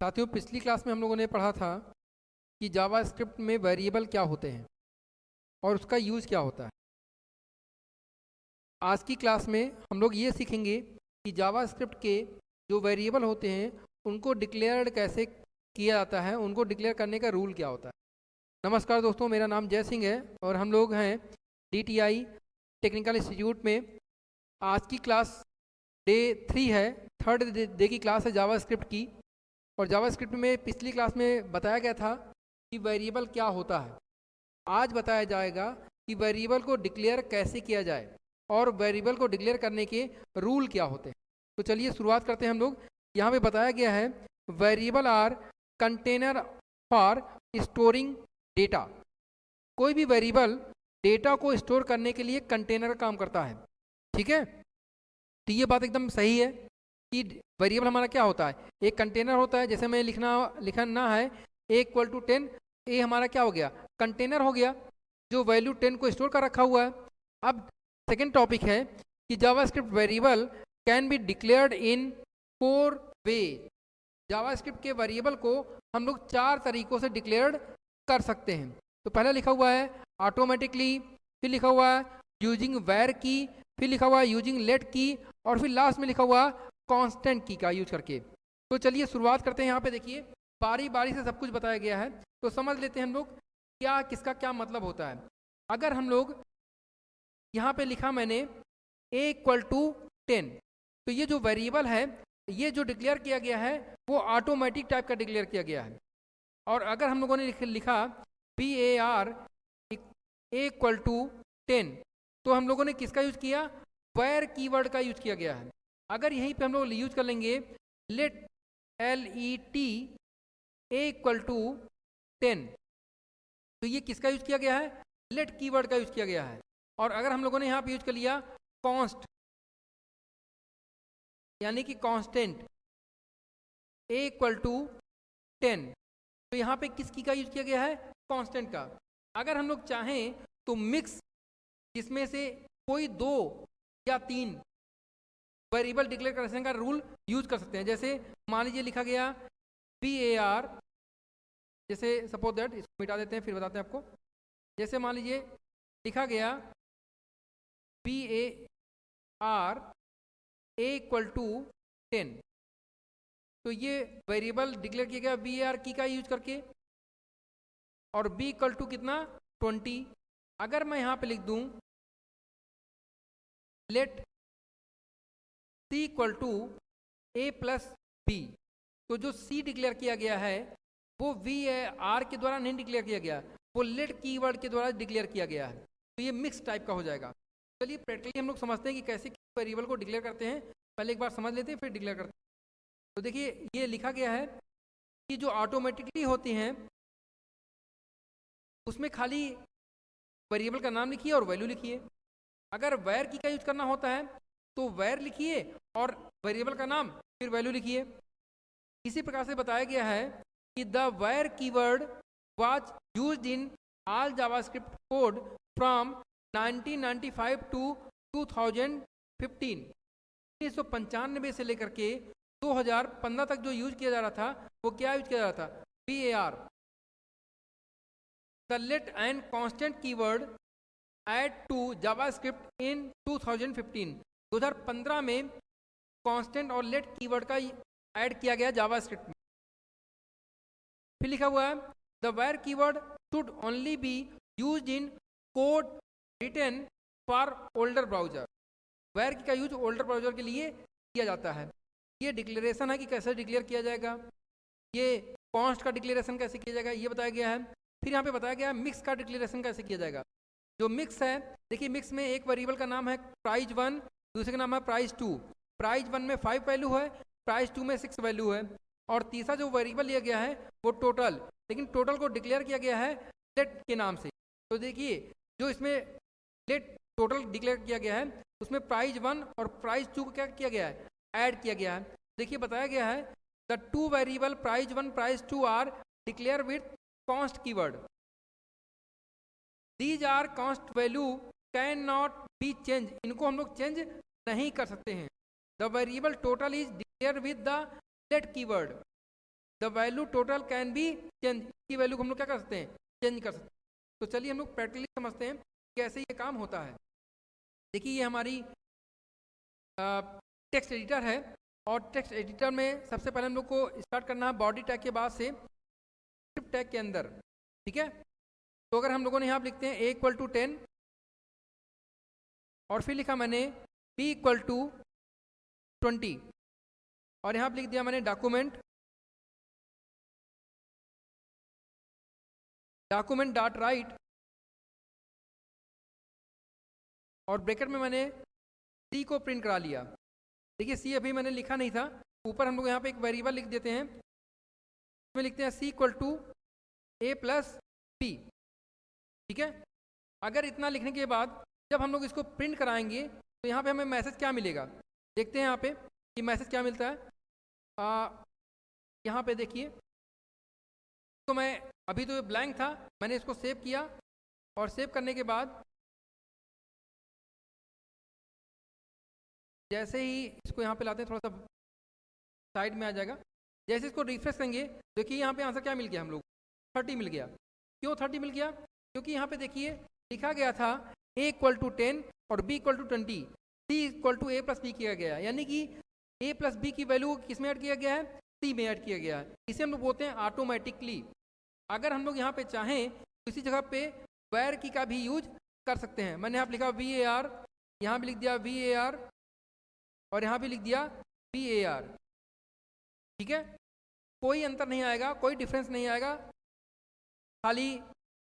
साथियों, पिछली क्लास में हम लोगों ने पढ़ा था कि जावा स्क्रिप्ट में वेरिएबल क्या होते हैं और उसका यूज़ क्या होता है। आज की क्लास में हम लोग ये सीखेंगे कि जावा स्क्रिप्ट के जो वेरिएबल होते हैं उनको डिक्लेयर्ड कैसे किया जाता है, उनको डिक्लेयर करने का रूल क्या होता है। नमस्कार दोस्तों, मेरा नाम जय सिंह है और हम लोग हैं DTI टेक्निकल इंस्टीट्यूट में। आज की क्लास डे 3 है, थर्ड डे की क्लास है जावा स्क्रिप्ट की। और जावा स्क्रिप्ट में पिछली क्लास में बताया गया था कि वेरिएबल क्या होता है। आज बताया जाएगा कि वेरिएबल को डिक्लेयर कैसे किया जाए और वेरिएबल को डिक्लेयर करने के रूल क्या होते हैं। तो चलिए शुरुआत करते हैं हम लोग। यहाँ पे बताया गया है variable are container for storing data. कोई भी वेरिएबल डेटा को स्टोर करने के लिए कंटेनर का काम करता है। ठीक है, तो ये बात एकदम सही है कि वेरिएबल हमारा क्या होता है, एक कंटेनर होता है। जैसे मैं लिखना है A=10, ए हमारा क्या हो गया, कंटेनर हो गया जो वैल्यू 10 को स्टोर कर रखा हुआ है। अब सेकेंड टॉपिक है कि JavaScript variable can be declared in 4 way. JavaScript के वेरिएबल को हम लोग 4 तरीकों से डिक्लेयर्ड कर सकते हैं। तो पहले लिखा हुआ है ऑटोमेटिकली, फिर लिखा हुआ है यूजिंग वेर की, फिर लिखा हुआ है यूजिंग लेट की, और फिर लास्ट में लिखा हुआ कांस्टेंट की का यूज करके। तो चलिए शुरुआत करते हैं। यहाँ पे देखिए बारी बारी से सब कुछ बताया गया है, तो समझ लेते हैं हम लोग क्या किसका क्या मतलब होता है। अगर हम लोग यहाँ पे लिखा मैंने A=10, तो ये जो वेरिएबल है, ये जो डिक्लेयर किया गया है वो ऑटोमेटिक टाइप का डिक्लेयर किया गया है। और अगर हम लोगों ने लिखा BAR A=10, तो हम लोगों ने किसका यूज किया, वेर कीवर्ड का यूज किया गया है। अगर यहीं पे हम लोग यूज कर लेंगे लेट LET A=10, तो ये किसका यूज किया गया है, लेट कीवर्ड का यूज किया गया है। और अगर हम लोगों ने यहाँ पे यूज कर लिया कॉन्स्ट यानी कि कांस्टेंट A=10, तो यहाँ पे किसकी का यूज किया गया है, कांस्टेंट का। अगर हम लोग चाहें तो मिक्स, जिसमें से कोई 2 या 3 वेरिएबल डिक्लेयर करने का रूल यूज कर सकते हैं। जैसे मान लीजिए लिखा गया BAR, जैसे सपोज दैट, इसको मिटा देते हैं फिर बताते हैं आपको। जैसे मान लीजिए लिखा गया BAR A=10, तो ये वेरिएबल डिक्लेयर किया गया BAR की का यूज करके, और B= कितना 20। अगर मैं यहाँ पे लिख दूं लेट C=A+B, तो जो C डिक्लेयर किया गया है वो VAR के द्वारा नहीं डिक्लेयर किया गया, वो लेट कीवर्ड के द्वारा डिक्लेयर किया गया है। तो ये मिक्स टाइप का हो जाएगा। चलिए प्रैक्टिकली हम लोग समझते हैं कि कैसे वेरिएबल को डिक्लेयर करते हैं। पहले एक बार समझ लेते हैं फिर डिक्लेयर करते हैं। तो देखिए ये लिखा गया है कि जो ऑटोमेटिकली होती हैं उसमें खाली वेरिएबल का नाम लिखिए और वैल्यू लिखिए। अगर वैर की का यूज करना होता है तो वैर लिखिए और वेरिएबल का नाम फिर वैल्यू लिखिए। इसी प्रकार से बताया गया है कि the var keyword was used in all JavaScript code from 1995 to 2015। 1995 से लेकर के 2015 तक जो यूज किया जा रहा था वो क्या यूज किया जा रहा था, BAR। The let and const keyword add to JavaScript in 2015। 2015 में कांस्टेंट और लेट कीवर्ड का ऐड किया गया जावास्क्रिप्ट में। फिर लिखा हुआ है the var keyword should only be used in code written for older browser. Var का यूज ओल्डर ब्राउजर के लिए किया जाता है। ये डिक्लेरेशन है कि कैसे डिक्लेयर किया जाएगा, ये कॉन्स्ट का डिक्लेरेशन कैसे किया जाएगा ये बताया गया है। फिर यहाँ पे बताया गया है मिक्स का डिक्लेरेशन कैसे किया जाएगा। जो मिक्स है, देखिए मिक्स में एक वेरिएबल का नाम है price1, दूसरे का नाम है price2। price1 में 5 वैल्यू है, price2 में 6 वैल्यू है, और तीसरा जो वेरिएबल लिया गया है वो टोटल, लेकिन टोटल को डिक्लेयर किया गया है लेट के नाम से। तो देखिए जो इसमें लेट टोटल डिक्लेयर किया गया है उसमें price1 और price2 को क्या किया गया है, ऐड किया गया है। देखिए बताया गया है the 2 variable price1 price2 are declared with const keyword. These are const value cannot be changed। इनको हम लोग चेंज नहीं कर सकते हैं। The variable total is declared with the let keyword। The value total can be change, की value को हम लोग क्या कर सकते हैं, चेंज कर सकते हैं। तो चलिए हम लोग प्रैक्टिकली समझते हैं कैसे ये काम होता है। देखिए ये हमारी टेक्स्ट एडिटर है, और टेक्स्ट एडिटर में सबसे पहले हम लोग को स्टार्ट करना है बॉडी टैग के बाद से स्क्रिप्ट टैग के अंदर, ठीक है। तो अगर हम लोगों ने यहाँ पर लिखते हैं a इक्वल टू 10 और फिर लिखा मैंने b इक्वल टू 20 और यहाँ पर लिख दिया मैंने डॉक्यूमेंट डॉट राइट और ब्रैकेट में मैंने सी को प्रिंट करा लिया। देखिए सी अभी मैंने लिखा नहीं था, ऊपर हम लोग यहाँ पे एक वेरिएबल लिख देते हैं, इसमें लिखते हैं c equal to a plus b, ठीक है। अगर इतना लिखने के बाद जब हम लोग इसको प्रिंट कराएंगे तो यहाँ पे हमें मैसेज क्या मिलेगा, देखते हैं यहाँ पे कि मैसेज क्या मिलता है। यहाँ पे देखिए, तो मैं अभी तो ये ब्लैंक था, मैंने इसको सेव किया और सेव करने के बाद जैसे ही इसको यहाँ पे लाते हैं, थोड़ा सा साइड में आ जाएगा, जैसे इसको रिफ्रेश करेंगे देखिए यहाँ पे आंसर क्या मिल गया, हम लोग 30 मिल गया। क्यों 30 मिल गया, क्योंकि यहाँ पे देखिए लिखा गया था a इक्वल टू 10 और b equal to 20, c equal to a plus b किया गया है, यानी कि a प्लस बी की वैल्यू किस में ऐड किया गया है, c में ऐड किया गया है। इसे हम लोग बोलते हैं ऑटोमेटिकली। अगर हम लोग यहाँ पे चाहें तो इसी जगह पे वेयर की का भी यूज कर सकते हैं। मैंने यहाँ पे लिखा var, यहाँ भी लिख दिया var और यहाँ भी लिख दिया var, ठीक है। कोई अंतर नहीं आएगा, कोई डिफरेंस नहीं आएगा, खाली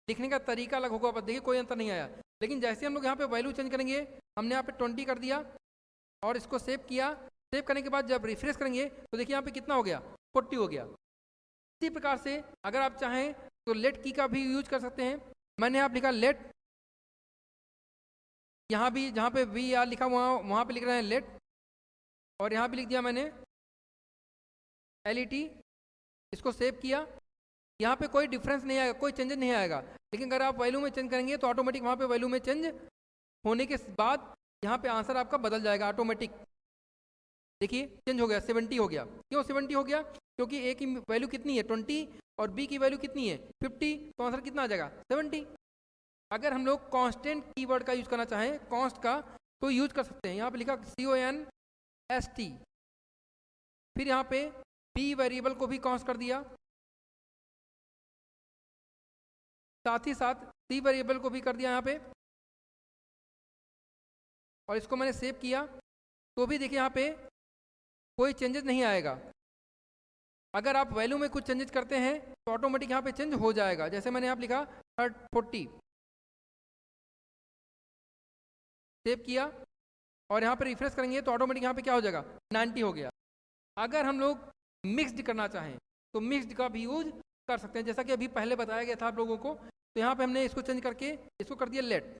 लिखने का तरीका अलग होगा। देखिए कोई अंतर नहीं आया, लेकिन जैसे हम लोग यहाँ पे वैल्यू चेंज करेंगे, हमने यहाँ पे 20 कर दिया और इसको सेव किया। सेव करने के बाद जब रिफ्रेश करेंगे तो देखिए यहाँ पे कितना हो गया, 40 हो गया। इसी प्रकार से अगर आप चाहें तो लेट की का भी यूज कर सकते हैं। मैंने यहाँ लिखा लेट, यहाँ भी जहाँ पे var लिखा वहाँ पे लिख रहे हैं लेट, और यहाँ भी लिख दिया मैंने let, इसको सेव किया। यहाँ पे कोई डिफरेंस नहीं आएगा, कोई चेंजेस नहीं आएगा, लेकिन अगर आप वैल्यू में चेंज करेंगे तो ऑटोमेटिक वहाँ पे वैल्यू में चेंज होने के बाद यहाँ पे आंसर आपका बदल जाएगा ऑटोमेटिक। देखिए चेंज हो गया, 70 हो गया। क्यों 70 हो गया, क्योंकि a की वैल्यू कितनी है 20 और b की वैल्यू कितनी है 50, तो आंसर कितना आ जाएगा 70। अगर हम लोग कांस्टेंट कीवर्ड का यूज करना चाहें, कॉन्स्ट का, तो यूज कर सकते हैं। यहाँ पे लिखा CONST, फिर यहाँ पे b वेरिएबल को भी कॉन्स्ट कर दिया, साथ ही साथ c वेरिएबल को भी कर दिया यहाँ पे, और इसको मैंने सेव किया। तो भी देखिए यहाँ पे कोई चेंजेस नहीं आएगा। अगर आप वैल्यू में कुछ चेंजेस करते हैं तो ऑटोमेटिक यहाँ पे चेंज हो जाएगा। जैसे मैंने यहाँ लिखा 40, सेव किया और यहाँ पे रिफ्रेश करेंगे तो ऑटोमेटिक यहाँ पे क्या हो जाएगा 90 हो गया। अगर हम लोग मिक्स्ड करना चाहें तो मिक्स्ड का भी यूज कर सकते हैं, जैसा कि अभी पहले बताया गया था आप लोगों को। तो यहाँ पे हमने इसको चेंज करके इसको कर दिया लेट,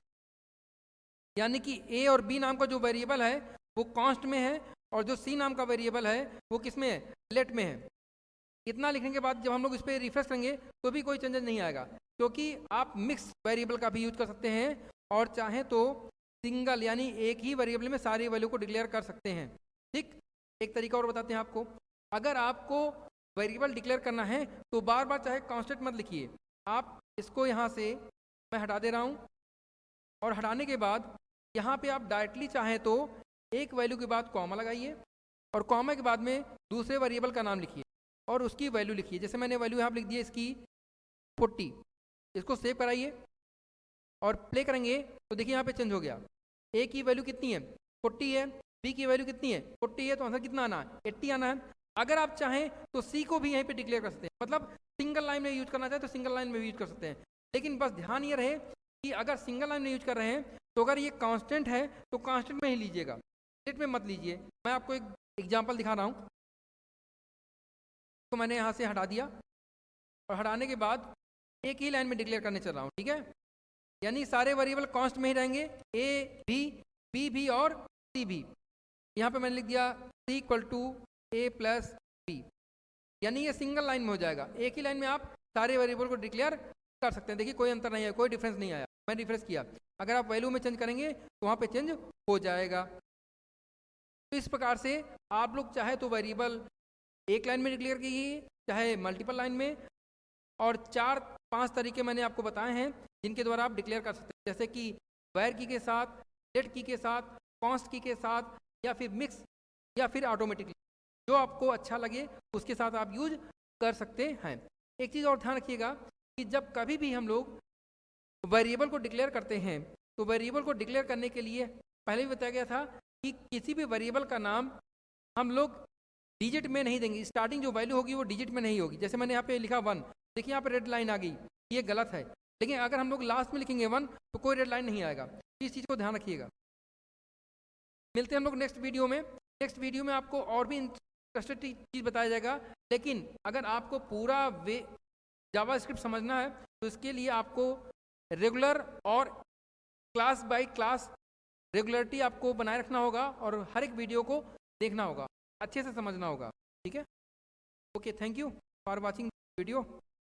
यानी कि a और b नाम का जो वेरिएबल है वो कॉन्स्ट में है और जो c नाम का वेरिएबल है वो किस में है, लेट में है। इतना लिखने के बाद जब हम लोग इस पर रिफ्रेश करेंगे तो भी कोई चेंजेस नहीं आएगा, क्योंकि आप मिक्स वेरिएबल का भी यूज कर सकते हैं और चाहें तो सिंगल यानी एक ही वेरिएबल में सारी वैल्यू को डिक्लेयर कर सकते हैं। ठीक, एक तरीका और बताते हैं आपको। अगर आपको वेरिएबल डिक्लेयर करना है तो बार बार चाहे कांस्टेंट मत लिखिए, आप इसको यहाँ से मैं हटा दे रहा हूँ, और हटाने के बाद यहाँ पे आप डायरेक्टली चाहें तो एक वैल्यू के बाद कॉमा लगाइए और कॉमा के बाद में दूसरे वेरिएबल का नाम लिखिए और उसकी वैल्यू लिखिए। जैसे मैंने वैल्यू यहाँ लिख दी है इसकी 40, इसको सेव कराइए और प्ले करेंगे तो देखिए यहाँ पे चेंज हो गया। ए की वैल्यू कितनी है 40 है, बी की वैल्यू कितनी है 40 है, तो आंसर कितना आना है 80 आना है। अगर आप चाहें तो सी को भी यहीं पे डिक्लेयर कर सकते हैं, मतलब सिंगल लाइन में यूज करना चाहे तो सिंगल लाइन में यूज कर सकते हैं। लेकिन बस ध्यान ये रहे कि अगर सिंगल लाइन में यूज कर रहे हैं तो अगर ये कांस्टेंट है तो कांस्टेंट में ही लीजिएगा, लेट में मत लीजिए। मैं आपको एक एग्जाम्पल दिखा रहा हूँ। तो मैंने यहाँ से हटा दिया और हटाने के बाद एक ही लाइन में डिक्लेयर करने चल रहा हूँ, ठीक है। यानी सारे वेरिएबल कांस्ट में ही रहेंगे, ए भी, बी भी और सी भी। यहाँ पे मैंने लिख दिया c equal to a plus b, यानी ये सिंगल लाइन में हो जाएगा। एक ही लाइन में आप सारे वेरिएबल को डिक्लेयर कर सकते हैं। देखिए कोई अंतर नहीं है, कोई डिफरेंस नहीं आया। मैं रिफ्रेश किया, अगर आप वैल्यू में चेंज करेंगे तो वहाँ पे चेंज हो जाएगा। तो इस प्रकार से आप लोग चाहे तो वेरिएबल एक लाइन में डिक्लेयर कीजिए चाहे मल्टीपल लाइन में, और 4-5 तरीके मैंने आपको बताए हैं जिनके द्वारा आप डिक्लेयर कर सकते हैं, जैसे कि वायर की के साथ, लेट की के साथ, कॉन्स्ट की के साथ, या फिर मिक्स, या फिर ऑटोमेटिकली, जो आपको अच्छा लगे उसके साथ आप यूज कर सकते हैं। एक चीज़ और ध्यान रखिएगा कि जब कभी भी हम लोग वेरिएबल को डिक्लेयर करते हैं तो वेरिएबल को डिक्लेयर करने के लिए पहले भी बताया गया था कि किसी भी वेरिएबल का नाम हम लोग डिजिट में नहीं देंगे, स्टार्टिंग जो वैल्यू होगी वो डिजिट में नहीं होगी। जैसे मैंने यहाँ पे लिखा 1, देखिए यहाँ पे रेड लाइन आ गई, ये गलत है, लेकिन अगर हम लोग लास्ट में लिखेंगे 1 तो कोई रेड लाइन नहीं आएगा। इस चीज़ को ध्यान रखिएगा। मिलते हैं हम लोग नेक्स्ट वीडियो में। नेक्स्ट वीडियो में आपको और भी इंटरेस्टेड चीज़ बताया जाएगा, लेकिन अगर आपको पूरा जावास्क्रिप्ट समझना है तो इसके लिए आपको रेगुलर और क्लास बाय क्लास रेगुलरिटी आपको बनाए रखना होगा और हर एक वीडियो को देखना होगा, अच्छे से समझना होगा। ठीक है, okay, thank you for watching video.